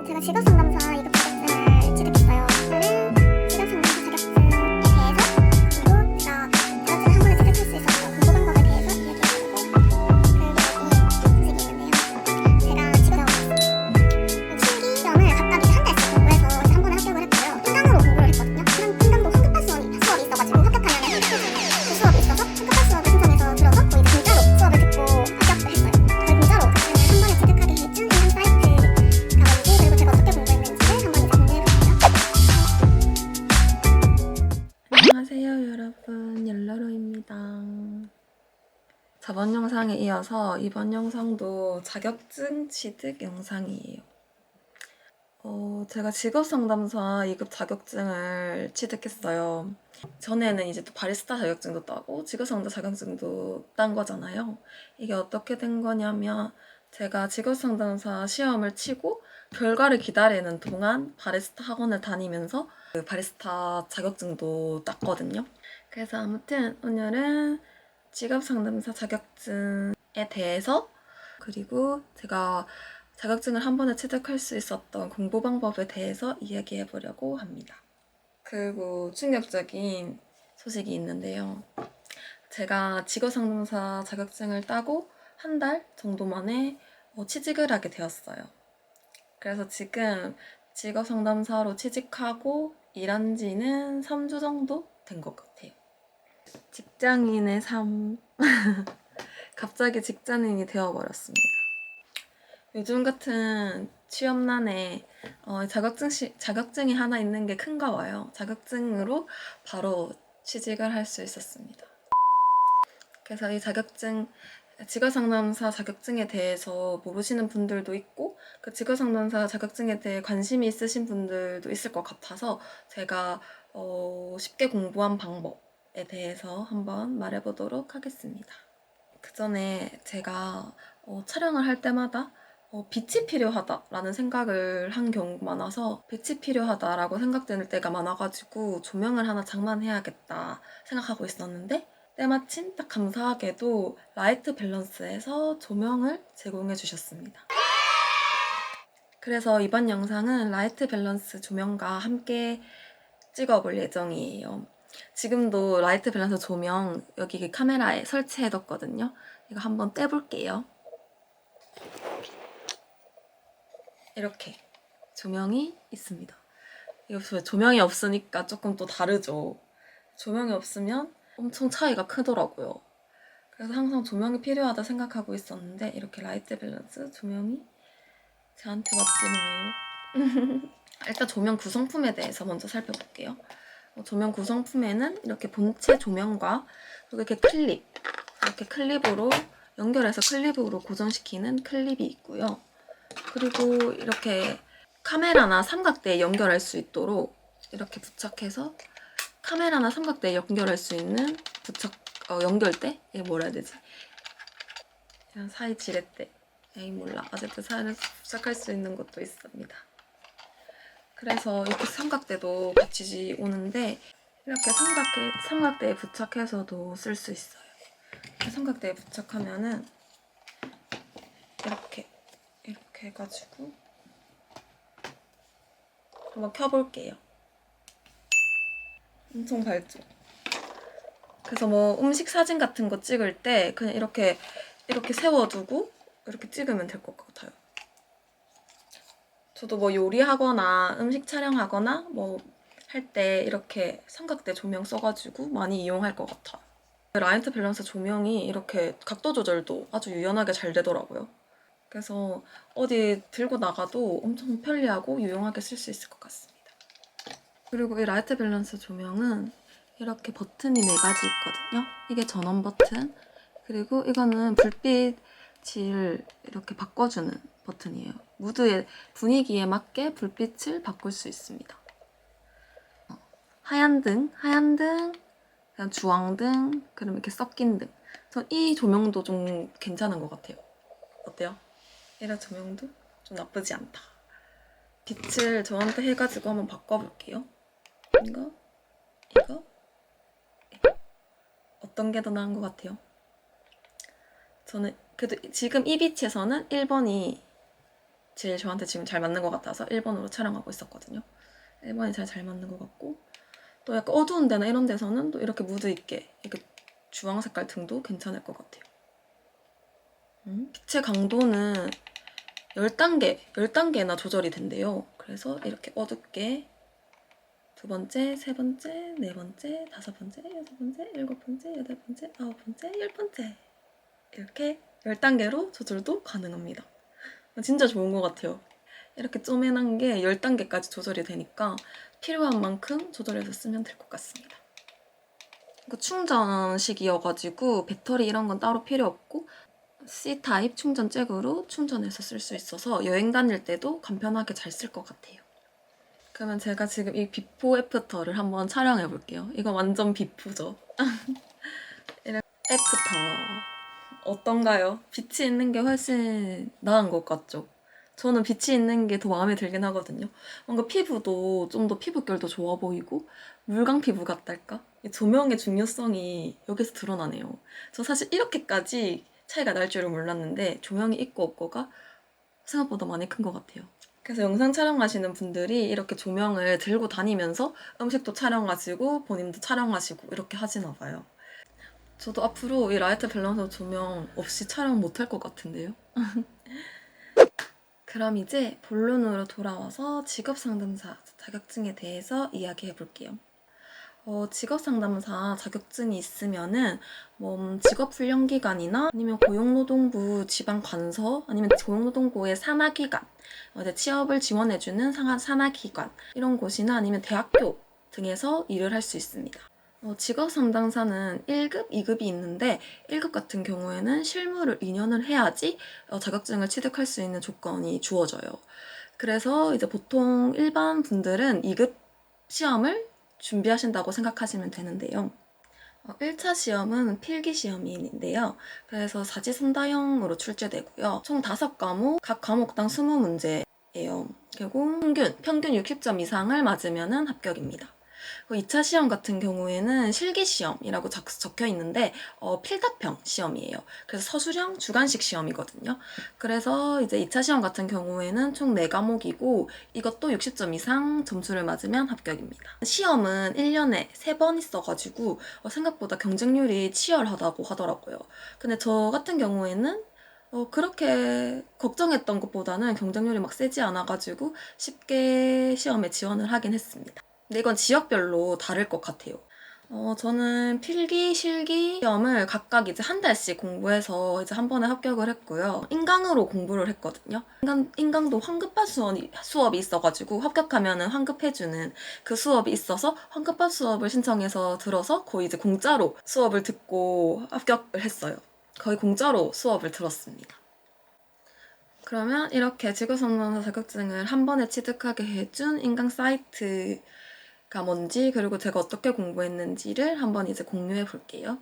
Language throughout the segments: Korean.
제가 직업상담사 이급 자격증을 취득했어요. 저는 직업상담사 자격증에 대해서 그리고 제가 자격증을 한 번에 취득할 수 있었던 공부 방법에 대해서 이야기해보려고 그 소식이 있는데요. 제가 직업을 실기시험을 각각 이제 한 달씩 공부해서 이제 한 번에 합격을 했고요. 분당으로 공부를 했거든요. 분당도 황급한 수업이 있어가지고 합격하면 그 수업이 있어서 황급한 수업을 신청해서 들어서 거의 공짜로 수업을 듣고 합격을 했어요. 거의 공짜로 자격증을 한 번에 취득하게 해준 인한 사이트 가가지고 그리고 제가 어떻게 공부했는지를 한번 이제 공유해볼게요. 안녕하세요 여러분, 옐러로입니다. 저번 영상에 이어서 이번 영상도 자격증 취득 영상이에요. 제가 직업상담사 2급 자격증을 취득했어요. 전에는 이제 또 바리스타 자격증도 따고 직업상담사 자격증도 딴 거잖아요. 이게 어떻게 된 거냐면 제가 직업상담사 시험을 치고 결과를 기다리는 동안 바리스타 학원을 다니면서 그 바리스타 자격증도 땄거든요. 그래서 아무튼 오늘은 직업상담사 자격증에 대해서 그리고 제가 자격증을 한 번에 취득할 수 있었던 공부 방법에 대해서 이야기해 보려고 합니다. 그리고 충격적인 소식이 있는데요. 제가 직업상담사 자격증을 따고 한 달 정도 만에 취직을 하게 되었어요. 그래서 지금 직업상담사로 취직하고 일한 지는 3주 정도 된 것 같아요. 직장인의 삶. 갑자기 직장인이 되어버렸습니다. 요즘 같은 취업난에 자격증이 하나 있는 게 큰가 봐요. 자격증으로 바로 취직을 할 수 있었습니다. 그래서 이 직업상담사 자격증에 대해서 모르시는 분들도 있고 그 직업상담사 자격증에 대해 관심이 있으신 분들도 있을 것 같아서 제가 쉽게 공부한 방법에 대해서 한번 말해보도록 하겠습니다. 그 전에 제가 촬영을 할 때마다 빛이 필요하다라는 생각을 한 경우가 많아서 빛이 필요하다라고 생각되는 때가 많아가지고 조명을 하나 장만해야겠다 생각하고 있었는데 때마침 딱 감사하게도 라이트 밸런스에서 조명을 제공해 주셨습니다. 그래서 이번 영상은 라이트 밸런스 조명과 함께 찍어볼 예정이에요. 지금도 라이트 밸런스 조명 여기 카메라에 설치해뒀거든요. 이거 한번 떼볼게요. 이렇게 조명이 있습니다. 이거 조명이 없으니까 조금 또 다르죠. 조명이 없으면 엄청 차이가 크더라고요. 그래서 항상 조명이 필요하다 생각하고 있었는데 이렇게 라이트 밸런스 조명이 저한테 맞지 마요. 일단 조명 구성품에 대해서 먼저 살펴볼게요. 조명 구성품에는 이렇게 본체 조명과 그리고 이렇게 클립으로 연결해서 클립으로 고정시키는 클립이 있고요. 그리고 이렇게 카메라나 삼각대에 연결할 수 있도록 이렇게 부착해서 카메라나 삼각대에 연결할 수 있는 연결대? 이게 뭐라 해야 되지? 그냥 사이 지렛대. 에이 몰라. 어쨌든 사이를 부착할 수 있는 것도 있습니다. 그래서 이렇게 삼각대도 같이 오는데 이렇게 삼각대에 부착해서도 쓸 수 있어요. 삼각대에 부착하면은 이렇게 해가지고 한번 켜볼게요. 엄청 밝죠? 그래서 뭐 음식 사진 같은 거 찍을 때 그냥 이렇게 세워두고 이렇게 찍으면 될 것 같아요. 저도 뭐 요리하거나 음식 촬영하거나 뭐 할 때 이렇게 삼각대 조명 써가지고 많이 이용할 것 같아요. 라이트 밸런스 조명이 이렇게 각도 조절도 아주 유연하게 잘 되더라고요. 그래서 어디 들고 나가도 엄청 편리하고 유용하게 쓸 수 있을 것 같습니다. 그리고 이 라이트 밸런스 조명은 이렇게 버튼이 4가지 있거든요. 이게 전원 버튼, 그리고 이거는 불빛을 이렇게 바꿔주는 버튼이에요. 무드의 분위기에 맞게 불빛을 바꿀 수 있습니다. 하얀 등, 그냥 주황등, 그럼 이렇게 섞인 등. 전 이 조명도 좀 괜찮은 것 같아요. 어때요? 이런 조명도 좀 나쁘지 않다. 빛을 저한테 해가지고 한번 바꿔볼게요. 이거. 어떤 게 더 나은 것 같아요? 저는 그래도 지금 이 빛에서는 1번이 제일 저한테 지금 잘 맞는 것 같아서 1번으로 촬영하고 있었거든요. 1번이 잘 맞는 것 같고, 또 약간 어두운 데나 이런 데서는 또 이렇게 무드 있게 이렇게 주황 색깔 등도 괜찮을 것 같아요. 빛의 강도는 10단계나 조절이 된대요. 그래서 이렇게 어둡게 두 번째, 세 번째, 네 번째, 다섯 번째, 여섯 번째, 일곱 번째, 여덟 번째, 아홉 번째, 열 번째 이렇게 10단계로 조절도 가능합니다. 진짜 좋은 것 같아요. 이렇게 쪼매난 게 10단계까지 조절이 되니까 필요한 만큼 조절해서 쓰면 될 것 같습니다. 이거 충전식이어가지고 배터리 이런 건 따로 필요 없고 C타입 충전 잭으로 충전해서 쓸 수 있어서 여행 다닐 때도 간편하게 잘 쓸 것 같아요. 그러면 제가 지금 이 비포 애프터를 한번 촬영해 볼게요. 이거 완전 비포죠? 이렇게 애프터 어떤가요? 빛이 있는 게 훨씬 나은 것 같죠? 저는 빛이 있는 게 더 마음에 들긴 하거든요. 뭔가 피부도 좀 더 피부결도 좋아 보이고 물광 피부 같달까? 이 조명의 중요성이 여기서 드러나네요. 저 사실 이렇게까지 차이가 날 줄은 몰랐는데 조명이 있고 없고가 생각보다 많이 큰 것 같아요. 그래서 영상 촬영하시는 분들이 이렇게 조명을 들고 다니면서 음식도 촬영하시고 본인도 촬영하시고 이렇게 하시나 봐요. 저도 앞으로 이 라이트 밸런서 조명 없이 촬영 못할 것 같은데요. 그럼 이제 본론으로 돌아와서 직업상담사 자격증에 대해서 이야기해 볼게요. 직업상담사 자격증이 있으면은 직업훈련기관이나 아니면 고용노동부 지방관서 아니면 고용노동부의 산하기관, 이제 취업을 지원해주는 산하기관 이런 곳이나 아니면 대학교 등에서 일을 할 수 있습니다. 직업상담사는 1급, 2급이 있는데 1급 같은 경우에는 실무를 2년을 해야지 자격증을 취득할 수 있는 조건이 주어져요. 그래서 이제 보통 일반 분들은 2급 시험을 준비하신다고 생각하시면 되는데요. 1차 시험은 필기시험인데요. 그래서 사지선다형으로 출제되고요. 총 5과목, 각 과목당 20문제예요. 그리고 평균 60점 이상을 맞으면 합격입니다. 2차 시험 같은 경우에는 실기시험이라고 적혀 있는데 필답형 시험이에요. 그래서 서술형 주관식 시험이거든요. 그래서 이제 2차 시험 같은 경우에는 총 4과목이고 이것도 60점 이상 점수를 맞으면 합격입니다. 시험은 1년에 3번 있어가지고 생각보다 경쟁률이 치열하다고 하더라고요. 근데 저 같은 경우에는 그렇게 걱정했던 것보다는 경쟁률이 막 세지 않아가지고 쉽게 시험에 지원을 하긴 했습니다. 근데 이건 지역별로 다를 것 같아요. 저는 필기, 실기 시험을 각각 이제 한 달씩 공부해서 이제 한 번에 합격을 했고요. 인강으로 공부를 했거든요. 인강도 환급반 수업이 있어가지고 합격하면은 환급해주는 그 수업이 있어서 환급반 수업을 신청해서 들어서 거의 이제 공짜로 수업을 듣고 합격을 했어요. 거의 공짜로 수업을 들었습니다. 그러면 이렇게 직업상담사 자격증을 한 번에 취득하게 해준 인강 사이트가 뭔지 그리고 제가 어떻게 공부했는지를 한번 이제 공유해 볼게요.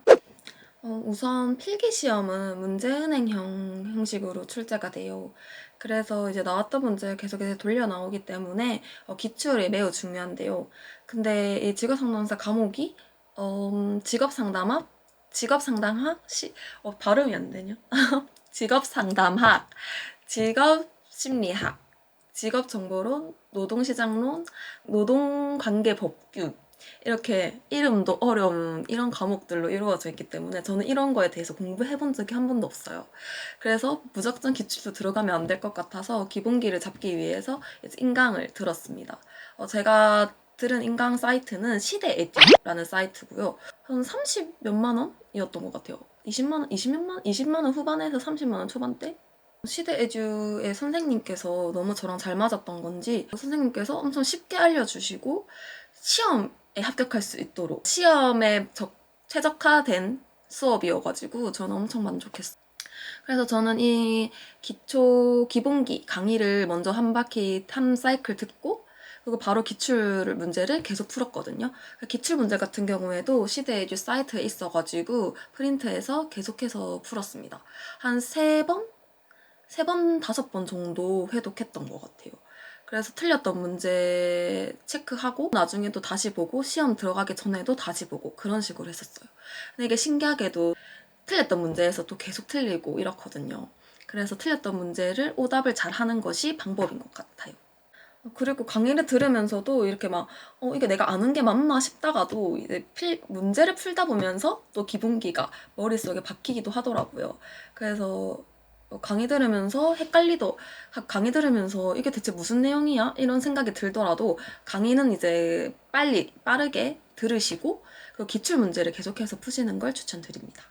우선 필기시험은 문제은행형 형식으로 출제가 돼요. 그래서 이제 나왔던 문제를 계속해서 돌려 나오기 때문에 기출이 매우 중요한데요. 근데 이 직업상담사 과목이 직업상담학 발음이 안 되냐? 직업상담학, 직업심리학, 직업정보론, 노동시장론, 노동관계법규 이렇게 이름도 어려운 이런 과목들로 이루어져 있기 때문에 저는 이런 거에 대해서 공부해본 적이 한 번도 없어요. 그래서 무작정 기출도 들어가면 안 될 것 같아서 기본기를 잡기 위해서 이제 인강을 들었습니다. 제가 들은 인강 사이트는 시대에듀라는 사이트고요. 한 30몇만 원이었던 것 같아요. 20만 원 후반에서 30만 원 초반대? 시대에듀의 선생님께서 너무 저랑 잘 맞았던 건지 선생님께서 엄청 쉽게 알려주시고 시험에 합격할 수 있도록 시험에 최적화된 수업이어가지고 저는 엄청 만족했어요. 그래서 저는 이 기본기 강의를 먼저 한 사이클 듣고 그리고 바로 기출 문제를 계속 풀었거든요. 기출 문제 같은 경우에도 시대에듀 사이트에 있어가지고 프린트해서 계속해서 풀었습니다. 한 3번, 5번 정도 회독했던 것 같아요. 그래서 틀렸던 문제 체크하고 나중에 또 다시 보고 시험 들어가기 전에도 다시 보고 그런 식으로 했었어요. 근데 이게 신기하게도 틀렸던 문제에서 또 계속 틀리고 이렇거든요. 그래서 틀렸던 문제를 오답을 잘 하는 것이 방법인 것 같아요. 그리고 강의를 들으면서도 이렇게 막 이게 내가 아는 게 맞나 싶다가도 이제 문제를 풀다 보면서 또 기본기가 머릿속에 박히기도 하더라고요. 그래서 강의 들으면서 강의 들으면서 이게 대체 무슨 내용이야? 이런 생각이 들더라도 강의는 이제 빠르게 들으시고 그 기출 문제를 계속해서 푸시는 걸 추천드립니다.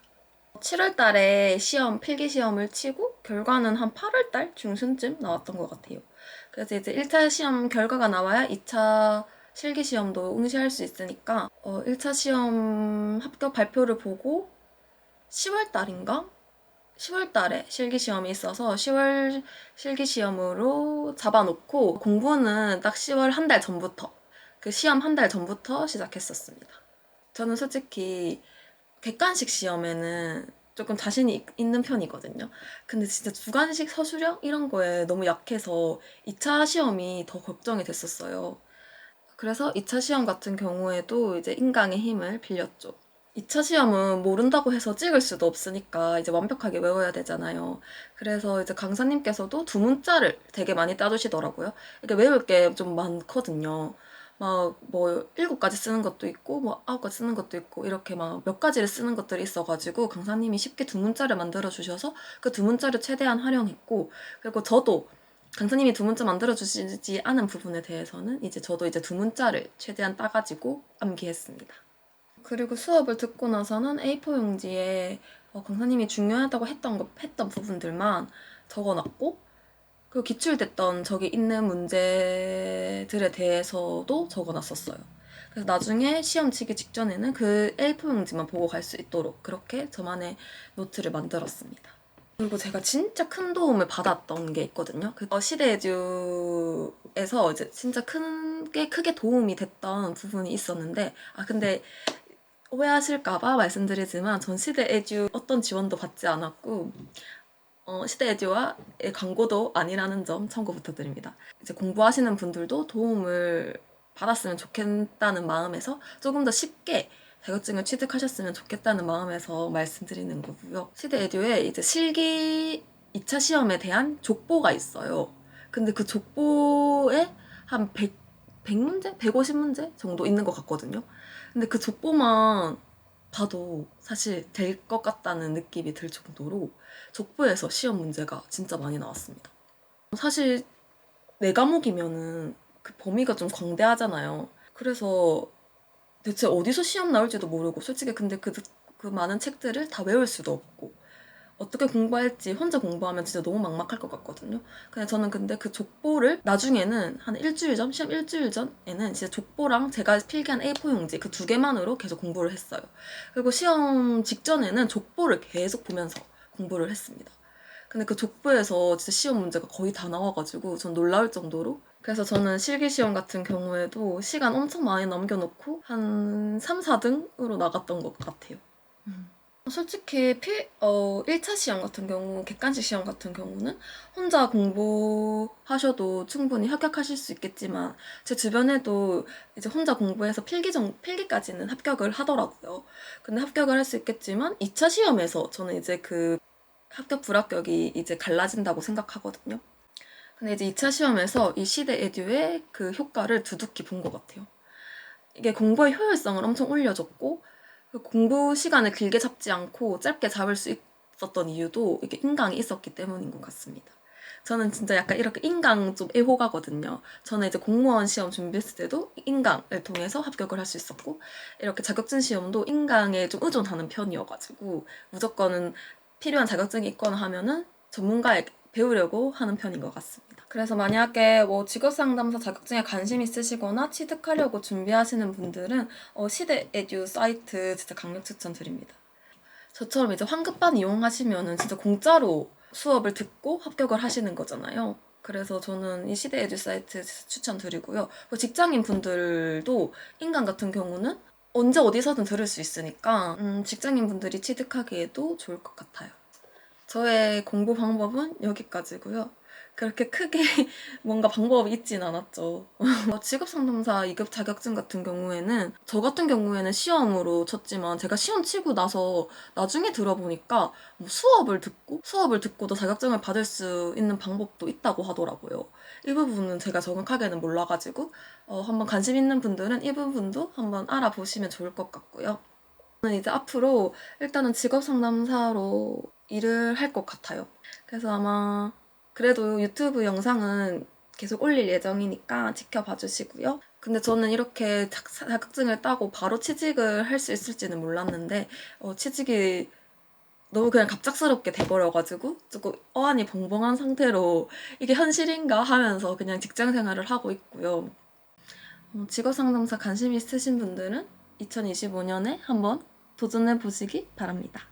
7월 달에 필기 시험을 치고 결과는 한 8월 달 중순쯤 나왔던 것 같아요. 그래서 이제 1차 시험 결과가 나와야 2차 실기 시험도 응시할 수 있으니까 1차 시험 합격 발표를 보고 10월 달인가? 10월 달에 실기 시험이 있어서 10월 실기 시험으로 잡아놓고 공부는 딱 10월 한 달 전부터 그 시험 한 달 전부터 시작했었습니다. 저는 솔직히 객관식 시험에는 조금 자신이 있는 편이거든요. 근데 진짜 주관식 서술형 이런 거에 너무 약해서 2차 시험이 더 걱정이 됐었어요. 그래서 2차 시험 같은 경우에도 이제 인강의 힘을 빌렸죠. 2차 시험은 모른다고 해서 찍을 수도 없으니까 이제 완벽하게 외워야 되잖아요. 그래서 이제 강사님께서도 두 문자를 되게 많이 따주시더라고요. 이게 외울 게 좀 많거든요. 막 뭐 7가지 쓰는 것도 있고 뭐 9가지 쓰는 것도 있고 이렇게 막 몇 가지를 쓰는 것들이 있어가지고 강사님이 쉽게 두 문자를 만들어 주셔서 그 두 문자를 최대한 활용했고, 그리고 저도 강사님이 두 문자 만들어 주시지 않은 부분에 대해서는 이제 저도 이제 두 문자를 최대한 따가지고 암기했습니다. 그리고 수업을 듣고 나서는 A4 용지에 강사님이 중요하다고 했던 부분들만 적어놨고, 그리고 기출됐던 저기 있는 문제들에 대해서도 적어놨었어요. 그래서 나중에 시험 치기 직전에는 그 A4 용지만 보고 갈 수 있도록 그렇게 저만의 노트를 만들었습니다. 그리고 제가 진짜 큰 도움을 받았던 게 있거든요. 시대에듀에서 이제 진짜 크게 도움이 됐던 부분이 있었는데, 근데 오해하실까봐 말씀드리지만 전 시대에듀 어떤 지원도 받지 않았고 시대에듀와 광고도 아니라는 점 참고 부탁드립니다. 이제 공부하시는 분들도 도움을 받았으면 좋겠다는 마음에서 조금 더 쉽게 자격증을 취득하셨으면 좋겠다는 마음에서 말씀드리는 거고요. 시대에듀에 이제 실기 2차 시험에 대한 족보가 있어요. 근데 그 족보에 한 100문제? 150문제 정도 있는 것 같거든요. 근데 그 족보만 봐도 사실 될 것 같다는 느낌이 들 정도로 족보에서 시험 문제가 진짜 많이 나왔습니다. 사실 4과목이면은 그 범위가 좀 광대하잖아요. 그래서 대체 어디서 시험 나올지도 모르고, 솔직히 근데 그 많은 책들을 다 외울 수도 없고 어떻게 공부할지 혼자 공부하면 진짜 너무 막막할 것 같거든요. 근데 저는 그 족보를 나중에는 한 일주일 전, 시험 일주일 전에는 진짜 족보랑 제가 필기한 A4 용지 그 2개만으로 계속 공부를 했어요. 그리고 시험 직전에는 족보를 계속 보면서 공부를 했습니다. 근데 그 족보에서 진짜 시험 문제가 거의 다 나와가지고 전 놀라울 정도로, 그래서 저는 실기시험 같은 경우에도 시간 엄청 많이 남겨놓고 한 3, 4등으로 나갔던 것 같아요. 솔직히 1차 시험 같은 경우, 객관식 시험 같은 경우는 혼자 공부하셔도 충분히 합격하실 수 있겠지만 제 주변에도 이제 혼자 공부해서 필기까지는 합격을 하더라고요. 근데 합격을 할 수 있겠지만 2차 시험에서 저는 이제 그 합격 불합격이 이제 갈라진다고 생각하거든요. 근데 이제 2차 시험에서 이 시대에듀의 그 효과를 두둑히 본 것 같아요. 이게 공부의 효율성을 엄청 올려줬고, 공부 시간을 길게 잡지 않고 짧게 잡을 수 있었던 이유도 이게 인강이 있었기 때문인 것 같습니다. 저는 진짜 약간 이렇게 인강 좀 애호가거든요. 저는 이제 공무원 시험 준비했을 때도 인강을 통해서 합격을 할 수 있었고, 이렇게 자격증 시험도 인강에 좀 의존하는 편이어가지고 무조건은 필요한 자격증이 있거나 하면은 전문가에게 배우려고 하는 편인 것 같습니다. 그래서 만약에 뭐 직업상담사 자격증에 관심 있으시거나 취득하려고 준비하시는 분들은 시대에듀 사이트 진짜 강력 추천드립니다. 저처럼 이제 환급반 이용하시면은 진짜 공짜로 수업을 듣고 합격을 하시는 거잖아요. 그래서 저는 이 시대에듀 사이트 추천드리고요. 직장인 분들도 인강 같은 경우는 언제 어디서든 들을 수 있으니까 직장인 분들이 취득하기에도 좋을 것 같아요. 저의 공부 방법은 여기까지고요. 그렇게 크게 뭔가 방법이 있진 않았죠. 직업상담사 2급 자격증 같은 경우에는 저 같은 경우에는 시험으로 쳤지만 제가 시험 치고 나서 나중에 들어보니까 뭐 수업을 듣고도 자격증을 받을 수 있는 방법도 있다고 하더라고요. 이 부분은 제가 정확하게는 몰라가지고 한번 관심 있는 분들은 이 부분도 한번 알아보시면 좋을 것 같고요. 저는 이제 앞으로 일단은 직업상담사로 일을 할 것 같아요. 그래서 아마 그래도 유튜브 영상은 계속 올릴 예정이니까 지켜봐 주시고요. 근데 저는 이렇게 자격증을 따고 바로 취직을 할 수 있을지는 몰랐는데 취직이 너무 그냥 갑작스럽게 돼버려가지고 조금 어안이 벙벙한 상태로 이게 현실인가 하면서 그냥 직장 생활을 하고 있고요. 직업상담사 관심 있으신 분들은 2025년에 한번 도전해 보시기 바랍니다.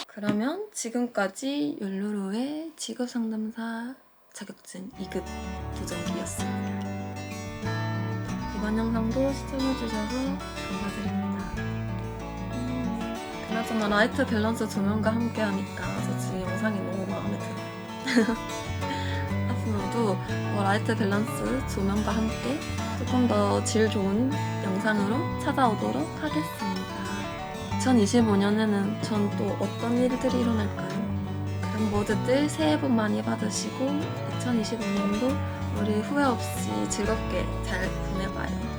그러면 지금까지 욜로로의 직업상담사 자격증 2급 도전기였습니다. 이번 영상도 시청해주셔서 감사드립니다. 그나저나 라이트 밸런스 조명과 함께 하니까 저 지금 영상이 너무 마음에 들어요. 앞으로도 라이트 밸런스 조명과 함께 조금 더 질 좋은 영상으로 찾아오도록 하겠습니다. 2025년에는 전 또 어떤 일들이 일어날까요? 그럼 모두들 새해 복 많이 받으시고 2025년도 우리 후회 없이 즐겁게 잘 보내봐요.